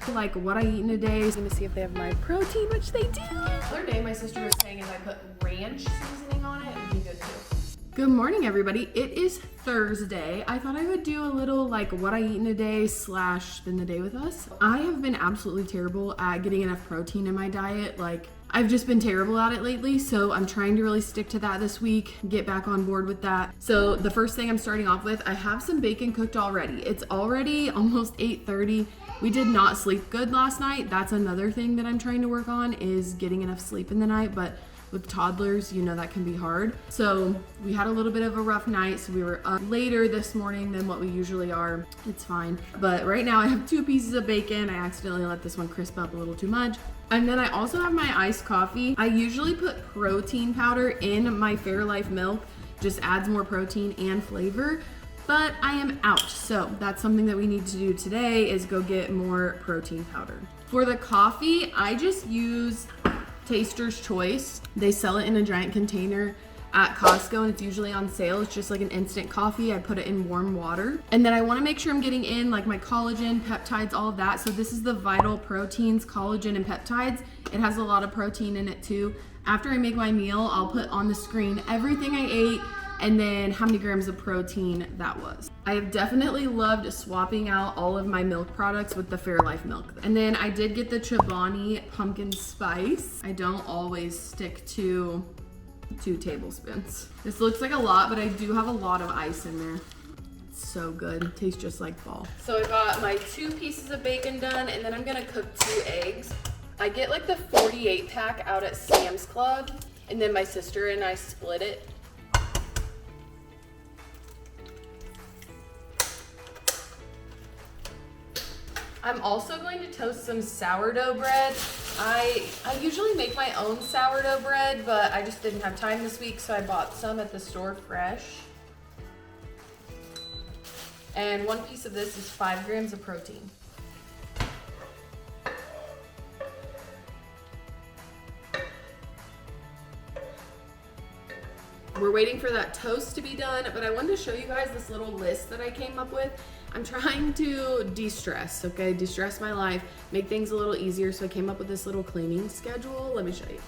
like what I eat in a day. I'm gonna see if they have my protein, which they do. The other day, my sister was saying if I put ranch seasoning on it, it would be good too. Good morning, everybody. It is Thursday. I thought I would do a little like what I eat in a day / spend the day with us. I have been absolutely terrible at getting enough protein in my diet. Like, I've just been terrible at it lately, so I'm trying to really stick to that this week, get back on board with that. So the first thing I'm starting off with, I have some bacon cooked already. It's already almost 8:30. We did not sleep good last night. That's another thing that I'm trying to work on, is getting enough sleep in the night, but with toddlers, you know, that can be hard. So we had a little bit of a rough night, so we were up later this morning than what we usually are. It's fine. But right now I have 2 pieces of bacon. I accidentally let this one crisp up a little too much. And then I also have my iced coffee. I usually put protein powder in my Fairlife milk, just adds more protein and flavor, but I am out. So that's something that we need to do today, is go get more protein powder. For the coffee, I just use Taster's Choice. They sell it in a giant container at Costco, and it's usually on sale. It's just like an instant coffee. I put it in warm water, and then I want to make sure I'm getting in like my collagen, peptides, all of that. So this is the Vital Proteins Collagen and Peptides. It has a lot of protein in it too. After I make my meal, I'll put on the screen everything I ate and then how many grams of protein that was. I have definitely loved swapping out all of my milk products with the Fairlife milk. And then I did get the Chobani pumpkin spice. I don't always stick to 2 tablespoons. This looks like a lot, but I do have a lot of ice in there. It's so good. It tastes just like fall. So I got my 2 pieces of bacon done, and then I'm gonna cook 2 eggs. I get like the 48 pack out at Sam's Club, and then my sister and I split it. I'm also going to toast some sourdough bread. I usually make my own sourdough bread, but I just didn't have time this week, so I bought some at the store fresh. And 1 piece of this is 5 grams of protein. We're waiting for that toast to be done, but I wanted to show you guys this little list that I came up with. I'm trying to de-stress, okay? De-stress my life, make things a little easier, so I came up with this little cleaning schedule. Let me show you.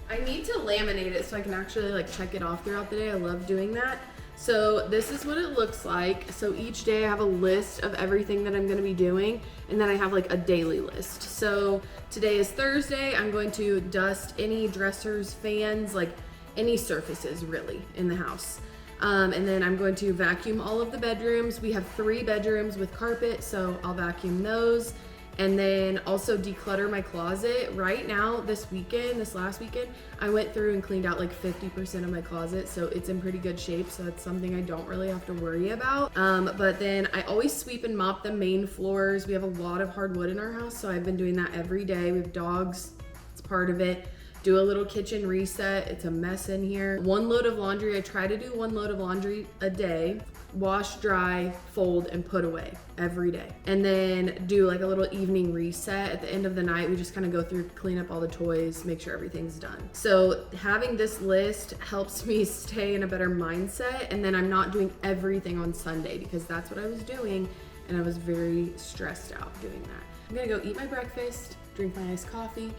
I need to laminate it so I can actually like check it off throughout the day. I love doing that. So this is what it looks like. So each day I have a list of everything that I'm gonna be doing, and then I have like a daily list. So today is Thursday. I'm going to dust any dressers, fans, like any surfaces really in the house. And then I'm going to vacuum all of the bedrooms. We have 3 bedrooms with carpet, so I'll vacuum those. And then also declutter my closet. Right now, this last weekend, I went through and cleaned out like 50% of my closet, so it's in pretty good shape, so that's something I don't really have to worry about. But then I always sweep and mop the main floors. We have a lot of hardwood in our house, so I've been doing that every day. We have dogs, it's part of it. Do a little kitchen reset. It's a mess in here. 1 load of laundry. I try to do 1 load of laundry a day. Wash, dry, fold, and put away every day. And then do like a little evening reset. At the end of the night, we just kind of go through, clean up all the toys, make sure everything's done. So having this list helps me stay in a better mindset. And then I'm not doing everything on Sunday, because that's what I was doing, and I was very stressed out doing that. I'm gonna go eat my breakfast, drink my iced coffee.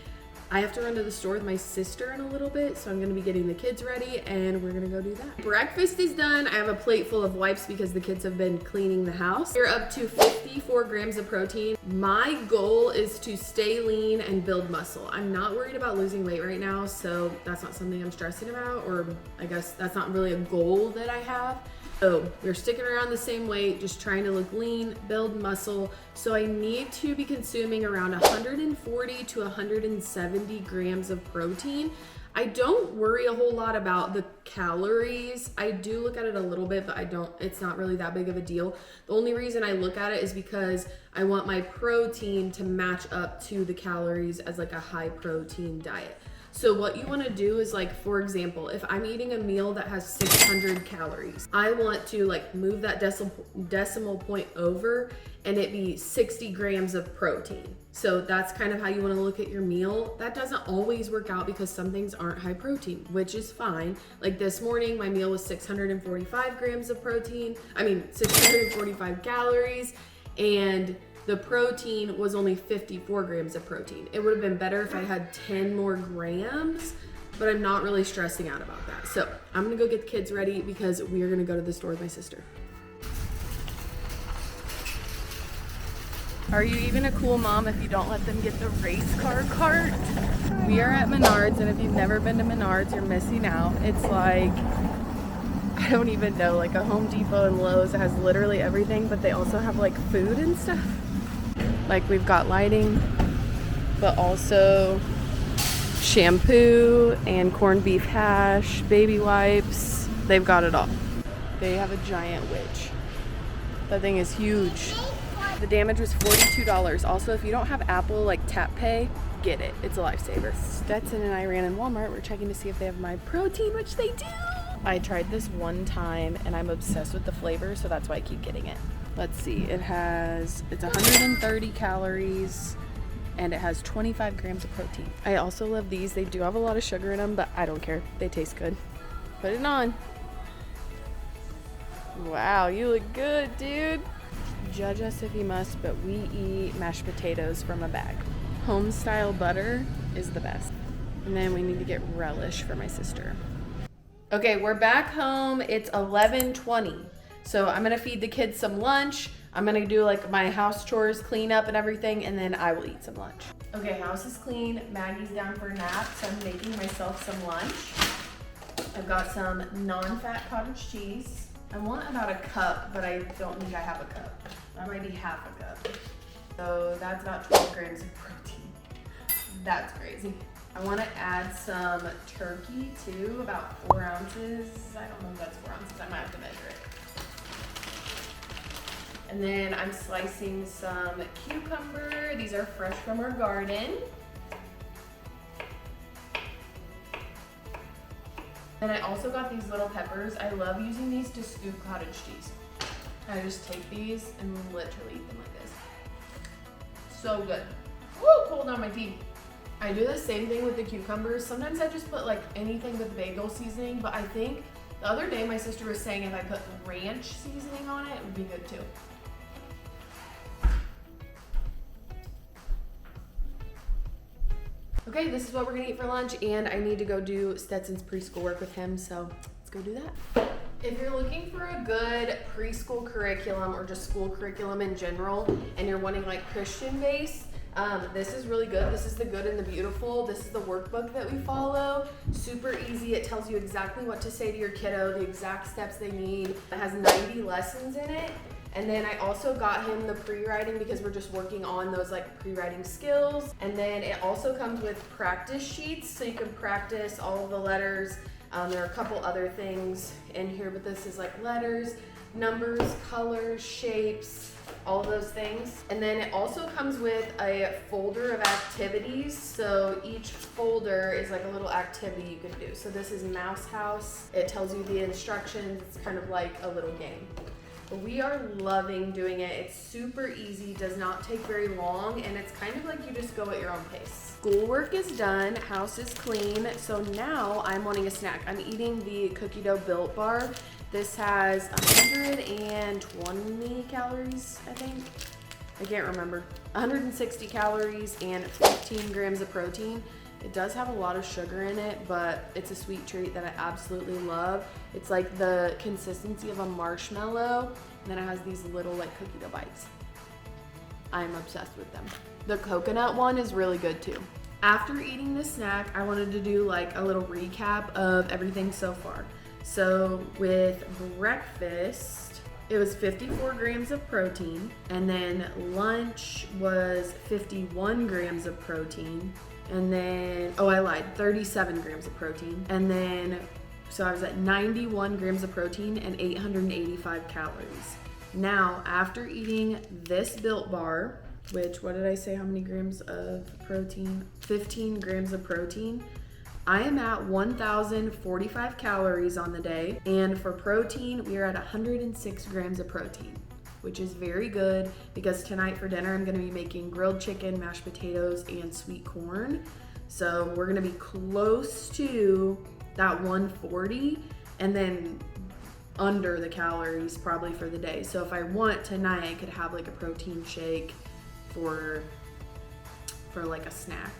I have to run to the store with my sister in a little bit, so I'm gonna be getting the kids ready, and we're gonna go do that. Breakfast is done. I have a plate full of wipes because the kids have been cleaning the house. We're up to 54 grams of protein. My goal is to stay lean and build muscle. I'm not worried about losing weight right now, so that's not something I'm stressing about, or I guess that's not really a goal that I have. So we're sticking around the same weight, just trying to look lean, build muscle. So I need to be consuming around 140 to 170 grams of protein. I don't worry a whole lot about the calories. I do look at it a little bit, but it's not really that big of a deal. The only reason I look at it is because I want my protein to match up to the calories as like a high protein diet. So what you want to do is, like, for example, if I'm eating a meal that has 600 calories, I want to like move that decimal point over and it be 60 grams of protein. So that's kind of how you want to look at your meal. That doesn't always work out because some things aren't high protein, which is fine. Like this morning, my meal was 645 grams of protein. 645 calories. And the protein was only 54 grams of protein. It would have been better if I had 10 more grams, but I'm not really stressing out about that. So I'm gonna go get the kids ready because we are gonna go to the store with my sister. Are you even a cool mom if you don't let them get the race car cart? We are at Menards, and if you've never been to Menards, you're missing out. It's like, I don't even know, like a Home Depot and Lowe's that has literally everything, but they also have like food and stuff. Like we've got lighting, but also shampoo and corned beef hash, baby wipes. They've got it all. They have a giant witch. That thing is huge. The damage was $42. Also, if you don't have Apple like Tap Pay, get it. It's a lifesaver. Stetson and I ran in Walmart. We're checking to see if they have my protein, which they do. I tried this one time and I'm obsessed with the flavor, so that's why I keep getting it. Let's see. It's 130 calories and it has 25 grams of protein. I also love these. They do have a lot of sugar in them, but I don't care. They taste good. Put it on. Wow, you look good, dude. Judge us if you must, but we eat mashed potatoes from a bag. Home style butter is the best. And then we need to get relish for my sister. Okay, we're back home. It's 11:20. So I'm gonna feed the kids some lunch. I'm gonna do like my house chores, clean up and everything, and then I will eat some lunch. Okay, house is clean. Maggie's down for a nap, so I'm making myself some lunch. I've got some non-fat cottage cheese. I want about a cup, but I don't think I have a cup. That might be half a cup. So that's about 12 grams of protein. That's crazy. I want to add some turkey too, about 4 ounces. I don't know if that's 4 ounces. I might have to measure it. And then I'm slicing some cucumber. These are fresh from our garden. And I also got these little peppers. I love using these to scoop cottage cheese. I just take these and literally eat them like this. So good. Woo, cold on my teeth. I do the same thing with the cucumbers. Sometimes I just put like anything with bagel seasoning, but I think the other day my sister was saying if I put ranch seasoning on it, it would be good too. Okay, this is what we're gonna eat for lunch, and I need to go do Stetson's preschool work with him, so let's go do that. If you're looking for a good preschool curriculum or just school curriculum in general, and you're wanting like Christian based, this is really good. This is the Good and the Beautiful. This is the workbook that we follow. Super easy. It tells you exactly what to say to your kiddo, the exact steps they need. It has 90 lessons in it. And then I also got him the pre-writing because we're just working on those like pre-writing skills. And then it also comes with practice sheets so you can practice all of the letters. There are a couple other things in here, but this is like letters, numbers, colors, shapes, all of those things. And then it also comes with a folder of activities. So each folder is like a little activity you can do. So this is Mouse House. It tells you the instructions. It's kind of like a little game. We are loving doing it. It's super easy, does not take very long, and it's kind of like you just go at your own pace. Schoolwork is done, house is clean, so now I'm wanting a snack. I'm eating the cookie dough Built Bar. This has 120 calories, I think. I can't remember. 160 calories and 15 grams of protein. It does have a lot of sugar in it, but it's a sweet treat that I absolutely love. It's like the consistency of a marshmallow, and then it has these little like cookie dough bites. I'm obsessed with them. The coconut one is really good too. After eating this snack, I wanted to do like a little recap of everything so far. So with breakfast, it was 54 grams of protein, and then lunch was 51 grams of protein. And then, oh, I lied, 37 grams of protein. And then, so I was at 91 grams of protein and 885 calories. Now, after eating this Built Bar, which, what did I say, how many grams of protein? 15 grams of protein. I am at 1,045 calories on the day. And for protein, we are at 106 grams of protein, which is very good because tonight for dinner I'm gonna be making grilled chicken, mashed potatoes, and sweet corn. So we're gonna be close to that 140 and then under the calories probably for the day. So if I want tonight, I could have like a protein shake for like a snack,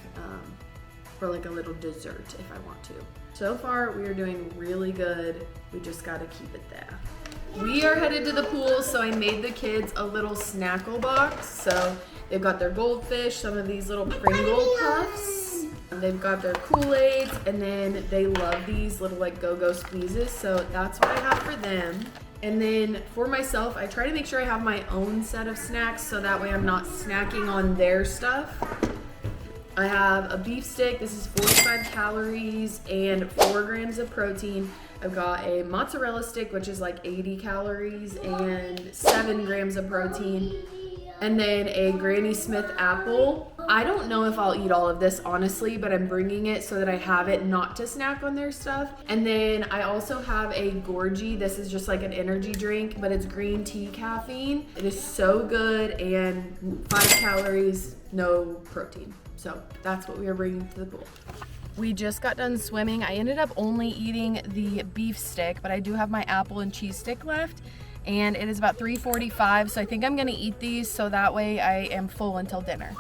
for like a little dessert if I want to. So far, we are doing really good. We just gotta keep it there. We are headed to the pool, so I made the kids a little snackle box. So they've got their goldfish, some of these little Pringle puffs. They've got their Kool-Aids, and then they love these little like go-go squeezes. So that's what I have for them. And then for myself, I try to make sure I have my own set of snacks so that way I'm not snacking on their stuff. I have a beef stick. This is 45 calories and 4 grams of protein. I've got a mozzarella stick, which is like 80 calories and 7 grams of protein. And then a Granny Smith apple. I don't know if I'll eat all of this, honestly, but I'm bringing it so that I have it not to snack on their stuff. And then I also have a Gorgie. This is just like an energy drink, but it's green tea caffeine. It is so good and 5 calories, no protein. So that's what we are bringing to the pool. We just got done swimming. I ended up only eating the beef stick, but I do have my apple and cheese stick left. And it is about 3:45, so I think I'm gonna eat these so that way I am full until dinner.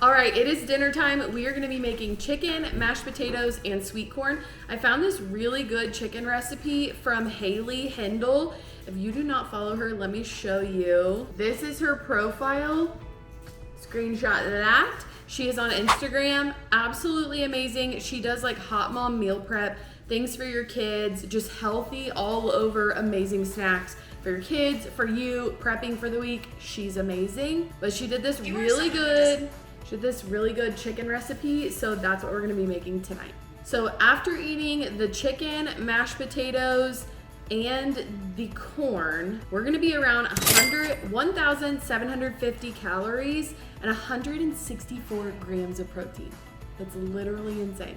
All right, it is dinner time. We are gonna be making chicken, mashed potatoes, and sweet corn. I found this really good chicken recipe from Haley Hindle. If you do not follow her, let me show you. This is her profile. Screenshot that. She is on Instagram, absolutely amazing. She does like hot mom meal prep, things for your kids, just healthy, all over amazing snacks for your kids, for you, prepping for the week. She's amazing. But she did this really good chicken recipe, so that's what we're gonna be making tonight. So after eating the chicken, mashed potatoes, and the corn, we're gonna be around 1,750 calories and 164 grams of protein. That's literally insane.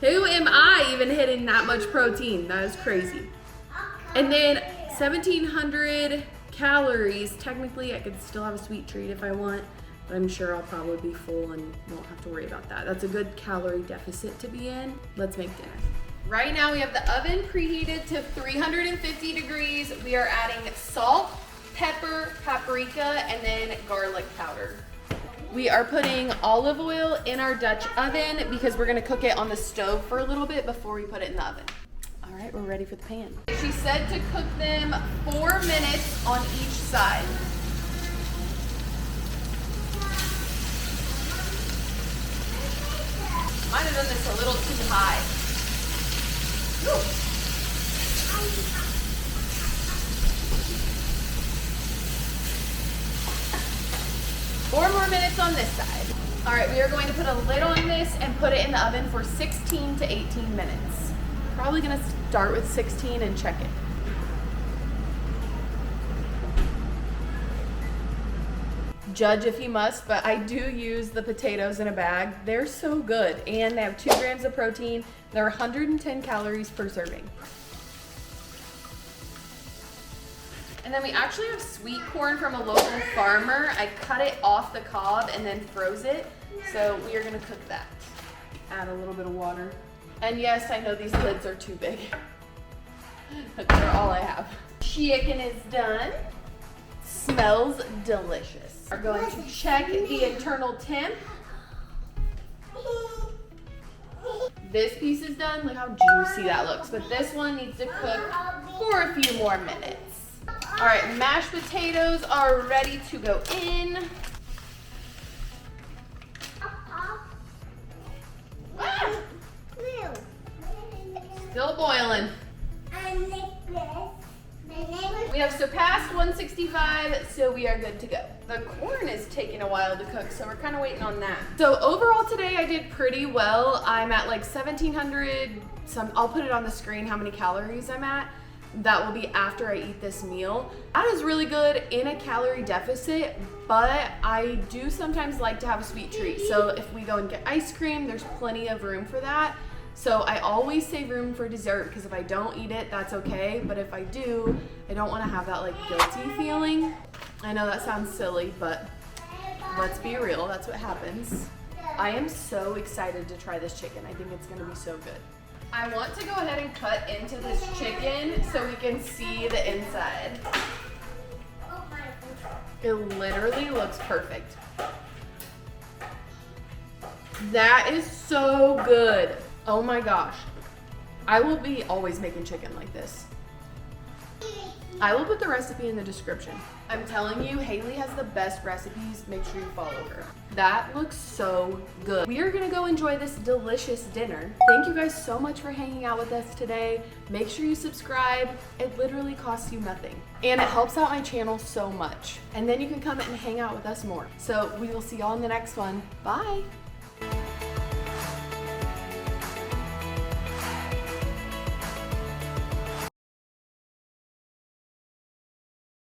Who am I even hitting that much protein? That is crazy. And then 1,700 calories. Technically, I could still have a sweet treat if I want, but I'm sure I'll probably be full and won't have to worry about that. That's a good calorie deficit to be in. Let's make dinner. Right now we have the oven preheated to 350 degrees. We are adding salt, pepper, paprika, and then garlic powder. We are putting olive oil in our Dutch oven because we're gonna cook it on the stove for a little bit before we put it in the oven. All right, we're ready for the pan. She said to cook them 4 minutes on each side. Might have done this a little too high. Ooh. 4 more minutes on this side. All right, we are going to put a lid on this and put it in the oven for 16 to 18 minutes. Probably gonna start with 16 and check it. Judge if you must, but I do use the potatoes in a bag. They're so good, and they have 2 grams of protein. They're 110 calories per serving. And then we actually have sweet corn from a local farmer. I cut it off the cob and then froze it. So we are gonna cook that. Add a little bit of water. And yes, I know these lids are too big, but they're all I have. Chicken is done. Smells delicious. We're going to check the internal temp. This piece is done. Look how juicy that looks. But this one needs to cook for a few more minutes. All right, mashed potatoes are ready to go in. Ah! Still boiling. We have surpassed 165, so we are good to go. The corn is taking a while to cook, so we're kind of waiting on that. So overall today I did pretty well. I'm at like 1,700, I'll put it on the screen how many calories I'm at. That will be after I eat this meal. That is really good in a calorie deficit, but I do sometimes like to have a sweet treat. So if we go and get ice cream, there's plenty of room for that. So I always save room for dessert because if I don't eat it, that's okay. But if I do, I don't want to have that like guilty feeling. I know that sounds silly, but let's be real, that's what happens. I am so excited to try this chicken. I think it's gonna be so good. I want to go ahead and cut into this chicken so we can see the inside. It literally looks perfect. That is so good. Oh my gosh. I will be always making chicken like this. I will put the recipe in the description. I'm telling you, Haley has the best recipes. Make sure you follow her. That looks so good. We are gonna go enjoy this delicious dinner. Thank you guys so much for hanging out with us today. Make sure you subscribe. It literally costs you nothing. And it helps out my channel so much. And then you can come and hang out with us more. So we will see y'all in the next one. Bye.